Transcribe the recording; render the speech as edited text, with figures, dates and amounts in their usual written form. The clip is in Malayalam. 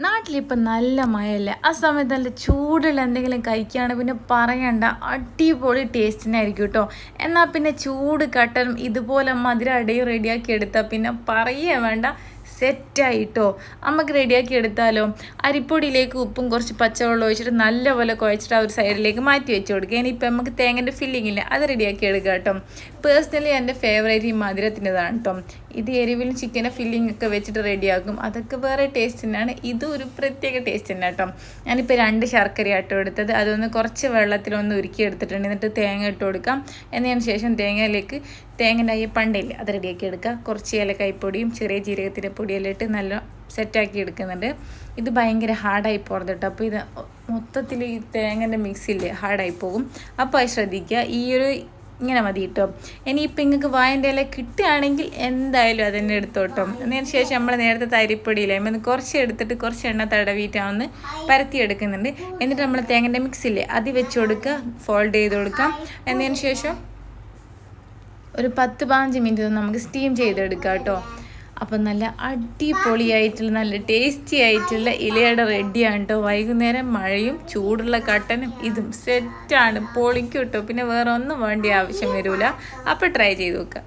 നാട്ടിലിപ്പം നല്ല മഴയല്ലേ, ആ സമയത്ത് നല്ല ചൂടുള്ള എന്തെങ്കിലും കഴിക്കുകയാണെങ്കിൽ പിന്നെ പറയണ്ട, അടിപൊളി ടേസ്റ്റിനായിരിക്കും കേട്ടോ. എന്നാൽ പിന്നെ ചൂട് കട്ടനും ഇതുപോലെ മധുരം അടയും റെഡിയാക്കി എടുത്താൽ പിന്നെ പറയേ വേണ്ട, സെറ്റായിട്ടോ. നമുക്ക് റെഡിയാക്കി എടുത്താലോ. അരിപ്പൊടിയിലേക്ക് ഉപ്പും കുറച്ച് പച്ചവെള്ളം ഒഴിച്ചിട്ട് നല്ലപോലെ കുഴച്ചിട്ട് ആ ഒരു സൈഡിലേക്ക് മാറ്റി വെച്ച് കൊടുക്കുക. ഇനിയിപ്പോൾ നമുക്ക് തേങ്ങൻ്റെ ഫില്ലിംഗ് ഇല്ല, അത് റെഡിയാക്കി എടുക്കുക കേട്ടോ. പേഴ്സണലി എൻ്റെ ഫേവറേറ്റ് ഈ മധുരത്തിൻ്റെതാണ് കേട്ടോ. ഇത് എരിവിലും ചിക്കനെ ഫില്ലിംഗ് ഒക്കെ വെച്ചിട്ട് റെഡിയാക്കും, അതൊക്കെ വേറെ ടേസ്റ്റ് തന്നെയാണ്. ഇതും ഒരു പ്രത്യേക ടേസ്റ്റ് തന്നെ കേട്ടോ. ഞാനിപ്പോൾ 2 ശർക്കര ആട്ടോ എടുത്തത്, അതൊന്ന് കുറച്ച് വെള്ളത്തിലൊന്ന് ഉരുക്കി എടുത്തിട്ടുണ്ട്. എന്നിട്ട് തേങ്ങ ഇട്ട് കൊടുക്കാം. എന്നതിന് ശേഷം തേങ്ങൻ്റെ അയ്യപ്പണ്ടയില്ലേ, അത് റെഡിയാക്കി എടുക്കുക. കുറച്ച് ഏലക്കായ്പ്പൊടിയും ചെറിയ ജീരകത്തിൻ്റെ പൊടിയെല്ലാം ഇട്ട് നല്ല സെറ്റാക്കി എടുക്കുന്നുണ്ട്. ഇത് ഭയങ്കര ഹാർഡായി പോകരുത് കേട്ടോ. അപ്പോൾ ഇത് മൊത്തത്തിൽ ഈ തേങ്ങൻ്റെ മിക്സില്ലേ ഹാർഡായി പോകും. അപ്പോൾ അത് ശ്രദ്ധിക്കുക. ഇങ്ങനെ മതി കേട്ടോ. ഇനിയിപ്പോൾ നിങ്ങൾക്ക് വായൻ്റെ ഇല കിട്ടുകയാണെങ്കിൽ എന്തായാലും അതെന്നെ എടുത്തോട്ടോ. അതിന് ശേഷം നമ്മൾ നേരത്തെ അരിപ്പൊടിയില്ലേ അതിന് കുറച്ച് എടുത്തിട്ട് കുറച്ച് എണ്ണ തടവിയിട്ടാണ് പരത്തിയെടുക്കുന്നുണ്ട്. എന്നിട്ട് നമ്മൾ തേങ്ങൻ്റെ മിക്സില്ലേ അത് വെച്ച് കൊടുക്കുക, ഫോൾഡ് ചെയ്ത് കൊടുക്കാം. എന്നതിന് ശേഷം ഒരു 10-15 മിനിറ്റ് നമുക്ക് സ്റ്റീം ചെയ്തെടുക്കാം കേട്ടോ. അപ്പം നല്ല അടിപൊളിയായിട്ടുള്ള നല്ല ടേസ്റ്റി ആയിട്ടുള്ള ഇലയുടെ റെഡിയാണ് കേട്ടോ. വൈകുന്നേരം മഴയും ചൂടുള്ള കട്ടനും ഇതും സെറ്റാണ്, പൊളിക്കും കേട്ടോ. പിന്നെ വേറെ ഒന്നും വേണ്ട ആവശ്യം വരില്ല. അപ്പോൾ ട്രൈ ചെയ്ത് നോക്കുക.